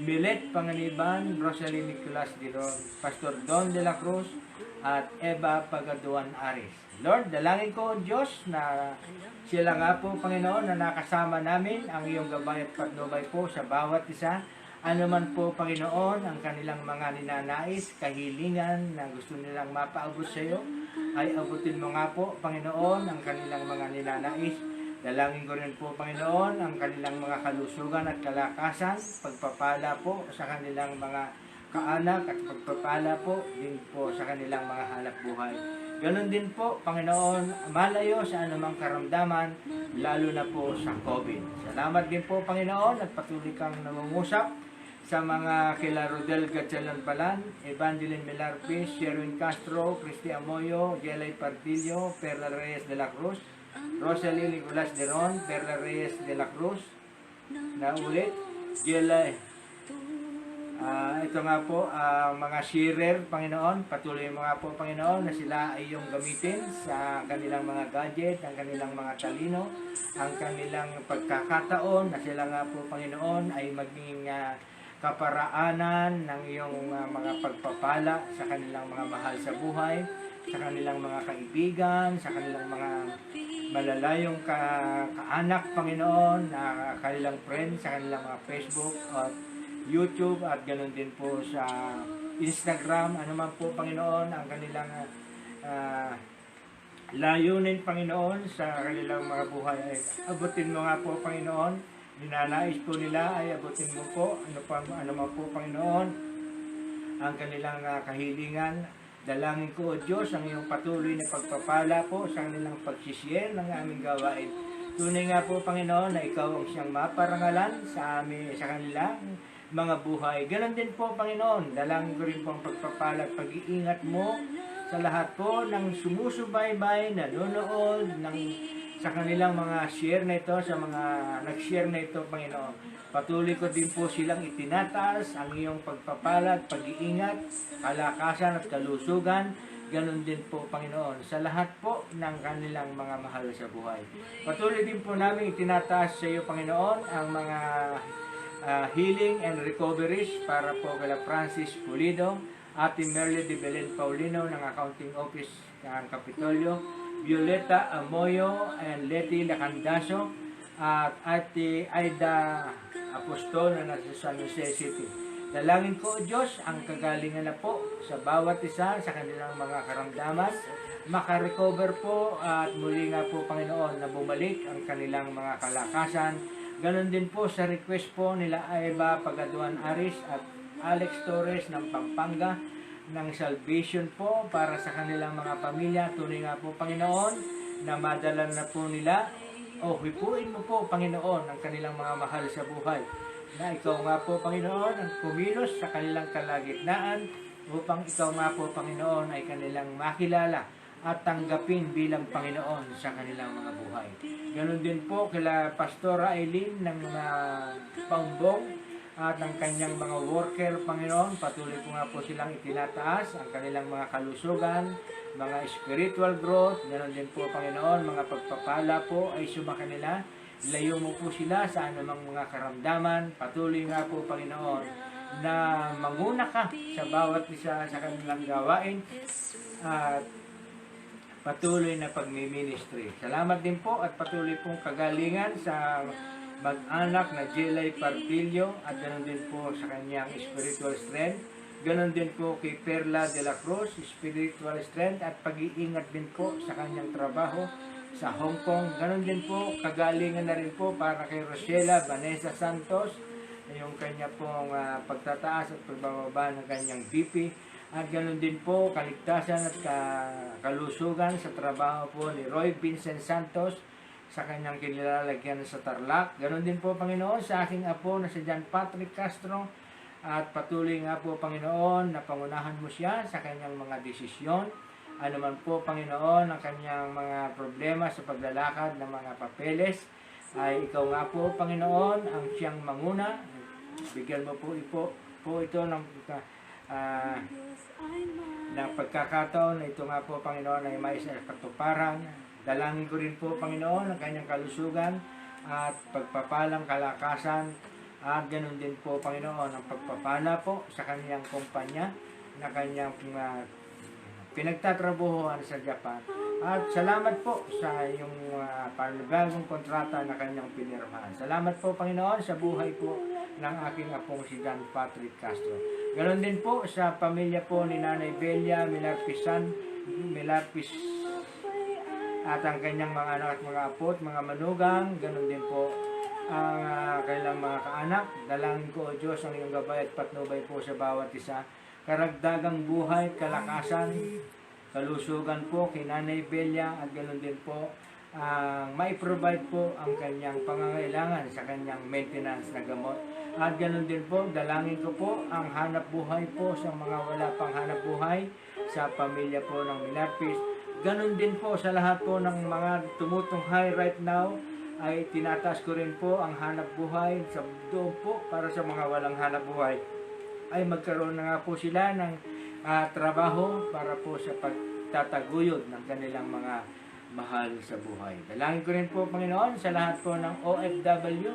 Milet Panganiban, Rosalie Nicolas Diron, Pastor Don de la Cruz, at Eva Pagaduan Aris. Lord, dalangin ko Diyos na sila nga po Panginoon na nakasama namin ang iyong gabay at patnubay po sa bawat isa. Ano man po, Panginoon, ang kanilang mga ninanais, kahilingan na gusto nilang mapaabot sa iyo, ay abutin mo nga po, Panginoon, ang kanilang mga ninanais. Dalangin ko rin po, Panginoon, ang kanilang mga kalusugan at kalakasan, pagpapala po sa kanilang mga kaanak at pagpapala po din po sa kanilang mga hanap buhay. Ganon din po, Panginoon, malayo sa anumang karamdaman, lalo na po sa COVID. Salamat din po, Panginoon, at patuloy kang namungusap sa mga kila Rodel Gatchalian Palan, Evangeline Milarpis, Sherwin Castro, Christy Amoyo, Jelay Pardillo, Perla Reyes de la Cruz, Rosalie Nicolas Deron, Perla Reyes de la Cruz, na ulit, Jelay. Ito nga po, mga sharer, Panginoon, patuloy mo nga po, Panginoon, na sila ay iyong gamitin sa kanilang mga gadget, ang kanilang mga talino, ang kanilang pagkakataon, na sila nga po, Panginoon, ay maging kaparaanan ng iyong mga pagpapala sa kanilang mga mahal sa buhay, sa kanilang mga kaibigan, sa kanilang mga malalayong kaanak, Panginoon, na kanilang friends, sa kanilang mga Facebook at YouTube, at ganoon din po sa Instagram. Ano man po, Panginoon, ang kanilang layunin, Panginoon, sa kanilang mga buhay, ay abutin mo nga po, Panginoon. Ninanais po nila ay abutin mo po, ano man po, Panginoon, ang kanilang kahilingan. Dalangin ko, O Diyos, ang iyong patuloy na pagpapala po sa kanilang pagsishare ng aming gawain. Tunay nga po, Panginoon, na ikaw ang siyang maparangalan sa kanilang mga buhay. Ganon din po, Panginoon, dalangin ko rin po ang pagpapala at pag-iingat mo sa lahat po ng sumusubaybay, nanonood, sa kanilang mga share na ito, sa mga nag-share na ito, Panginoon. Patuloy ko din po silang itinataas ang iyong pagpapalag, pag-iingat, kalakasan at kalusugan. Ganon din po, Panginoon, sa lahat po ng kanilang mga mahal sa buhay. Patuloy din po namin itinataas sa iyo, Panginoon, ang mga healing and recoveries para po kala Francis Pulido, Ate Merle de Belen Paulino ng Accounting Office ng Kapitolyo, Violeta Amoyo and Leti Lacandaso, at Ate Aida Apostol na nasa San Jose City. Dalangin ko, Diyos, ang kagalingan na po sa bawat isa sa kanilang mga karamdaman, makarecover po at muli nga po, Panginoon, na bumalik ang kanilang mga kalakasan. Ganon din po sa request po nila Eva Pagaduan Aris at Alex Torres ng Pampanga ng salvation po para sa kanilang mga pamilya. Tunay nga po, Panginoon, na madala na po nila. O hipuin mo po, Panginoon, ang kanilang mga mahal sa buhay. Na ikaw nga po, Panginoon, ang kumilos sa kanilang kalagitnaan upang ikaw nga po, Panginoon, ay kanilang makilala at tanggapin bilang Panginoon sa kanilang mga buhay. Ganon din po kila Pastora Eileen ng Paumbong at ang kanyang mga worker, Panginoon. Patuloy po nga po silang itinataas ang kanilang mga kalusugan, mga spiritual growth. Ganon din po, Panginoon, mga pagpapala po ay sumakanila. Ilayo mo po sila sa anumang mga karamdaman. Patuloy nga po, Panginoon, na manguna ka sa bawat isa sa kanilang gawain at patuloy na pagmi-ministry. Salamat din po at patuloy pong kagalingan sa mag-anak na Jelay Partillo at ganoon din po sa kanyang spiritual strength. Ganon din po kay Perla de la Cruz, spiritual strength at pag-iingat din po sa kanyang trabaho sa Hong Kong. Ganon din po, kagalingan na rin po para kay Rosela Vanessa Santos, yung kanya pong pagtataas at pagbababa ng kanyang BP. At ganon din po, kaligtasan at kalusugan sa trabaho po ni Roy Vincent Santos sa kanyang kinilalagyan sa Tarlac. Ganon din po, Panginoon, sa aking apo na si John Patrick Castro. At patuloy nga po, Panginoon, na pangunahan mo siya sa kanyang mga desisyon. Ano man po, Panginoon, ang kanyang mga problema sa paglalakad ng mga papeles, ay ikaw nga po, Panginoon, ang siyang manguna. Bigyan mo po ito ng pagkakataon na ito nga po, Panginoon, ay may sa katuparan. Dalangin ko rin po, Panginoon, ang kanyang kalusugan at pagpapalang kalakasan. At ganoon din po, Panginoon, ang pagpapala po sa kanyang kumpanya na kanyang pinagtatrabuhuan sa Japan. At salamat po sa iyong panibagong kontrata na kanyang pinirmahan. Salamat po, Panginoon, sa buhay po ng aking apong si John Patrick Castro. Ganon din po sa pamilya po ni Nanay Belia Milarpis at ang kanyang mga anak at mga apo at mga manugang. Ganon din po ang kailang mga kaanak. Dalangin ko, O Diyos, ang iyong gabay at patnubay po sa bawat isa. Karagdagang buhay, kalakasan, kalusugan po kay Nanay Belia at ganoon din po may provide po ang kanyang pangangailangan sa kanyang maintenance na gamot. At ganoon din po, dalangin ko po ang hanap buhay po sa mga wala pang hanap buhay sa pamilya po ng Milarpis. Ganoon din po sa lahat po ng mga tumutunghay right now, ay tinataas ko rin po ang hanap buhay sa doon po para sa mga walang hanap buhay. Ay magkaroon na nga po sila ng trabaho para po sa pagtataguyod ng kanilang mga mahal sa buhay. Dalangin ko rin po, Panginoon, sa lahat po ng OFW,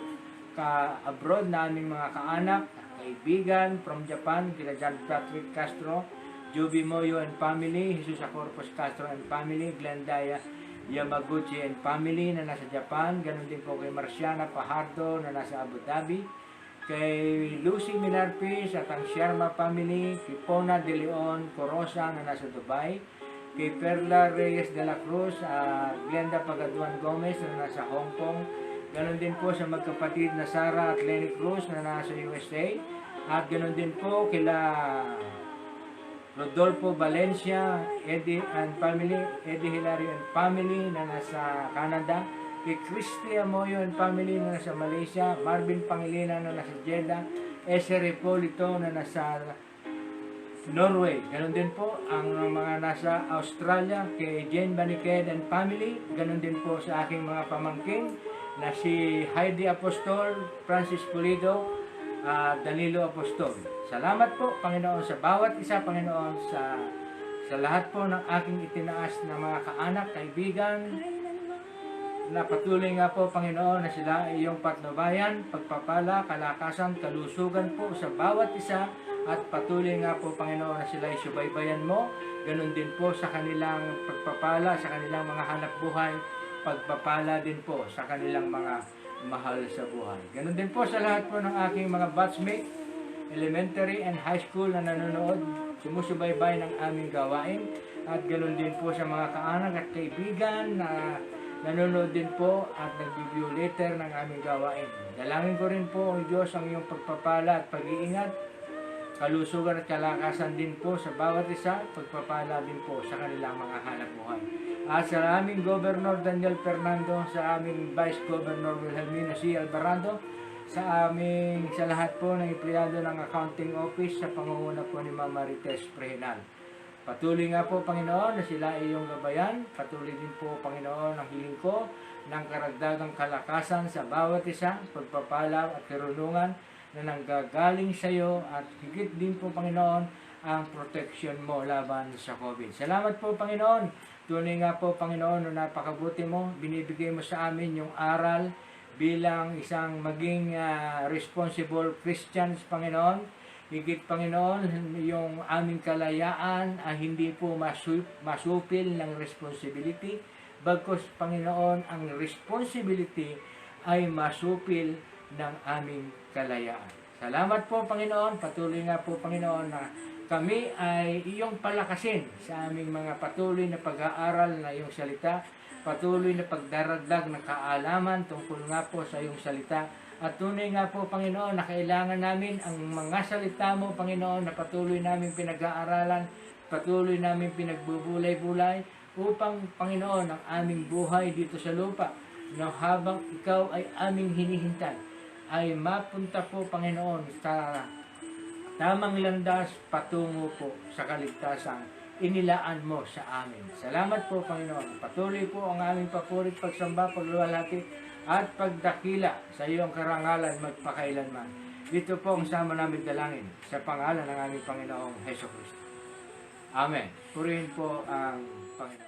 ka-abroad na aming mga kaanak, kaibigan from Japan, kila John Patrick Castro, Juby Moyo and family, Jesus Acorpus Castro and family, Glendaya Yamaguchi and family na nasa Japan, ganun din po kay Marciana Pajardo na nasa Abu Dhabi, kay Lucy Milarpis at ang Sharma family, kay Pona de Leon Corosa na nasa Dubai, kay Perla Reyes de la Cruz, Glenda Pagaduan Gomez na nasa Hong Kong, ganon din po sa magkapatid na Sarah at Lenny Cruz na nasa USA, at ganon din po kila Rodolfo Valencia, Eddie and family, Eddie Hilario and family na nasa Canada, kay Christy Amoyo and family na nasa Malaysia, Marvin Pangilinan na nasa Jeddah, Ese Repolito na nasa Norway. Ganon din po ang mga nasa Australia, kay Jane Baniked and family. Ganon din po sa aking mga pamangkin na si Heidi Apostol, Francis Pulido, Danilo Apostol. Salamat po, Panginoon, sa bawat isa, Panginoon, sa lahat po ng aking itinaas na mga kaanak, kaibigan, na patuloy nga po, Panginoon, na sila ay iyong patnubayan, pagpapala, kalakasan, kalusugan po sa bawat isa, at patuloy nga po, Panginoon, na sila ay subaybayan mo. Ganon din po sa kanilang pagpapala, sa kanilang mga hanap buhay, pagpapala din po sa kanilang mga mahal sa buhay. Ganon din po sa lahat po ng aking mga batchmate, elementary and high school na nanonood, sumusubaybay ng aming gawain, at ganon din po sa mga kaanak at kaibigan na nanonood din po at nag-view later ng aming gawain. Dalangin ko rin po, O Diyos, ang iyong pagpapala at pag-iingat kalusugan at kalakasan din po sa bawat isa, pagpapala din po sa kanilang mga hanap buhay. At sa aming Governor Daniel Fernando, sa aming Vice Governor Wilhelmino C. Alvarado, sa lahat po ng empleyado ng accounting office sa pangunguna po ni Ma'am Marites Prehinal. Patuloy nga po, Panginoon, na sila ay iyong gabayan. Patuloy din po, Panginoon, ang hiling ko ng karagdagang kalakasan sa bawat isa, pagpapala at karunungan na nanggagaling sa iyo, at higit din po, Panginoon, ang protection mo laban sa COVID. Salamat po, Panginoon. Tunay nga po, Panginoon, na napakabuti mo. Binibigay mo sa amin yung aral bilang isang maging responsible Christians, Panginoon. Higit, Panginoon, yung aming kalayaan ay hindi po masupil ng responsibility. Bagkus, Panginoon, ang responsibility ay masupil ng aming kalayaan. Salamat po, Panginoon. Patuloy nga po, Panginoon, na kami ay iyong palakasin sa aming mga patuloy na pag-aaral na iyong salita, patuloy na pagdaragdag ng kaalaman tungkol nga po sa iyong salita. At tunay nga po, Panginoon, na kailangan namin ang mga salita mo, Panginoon, na patuloy namin pinag-aaralan, patuloy namin pinagbubulay-bulay, upang, Panginoon, ang aming buhay dito sa lupa, na habang ikaw ay aming hinihintay, ay mapunta po, Panginoon, sa tamang landas patungo po sa kaligtasan inilaan mo sa amin. Salamat po, Panginoon. Patuloy po ang aming papurit, pagsamba, pagluwalhati, at pagdakila sa iyong karangalan magpakailanman. Dito po ang sama namin dalangin sa pangalan ng aming Panginoong Hesus Kristo. Amen. Purihin po ang Panginoon.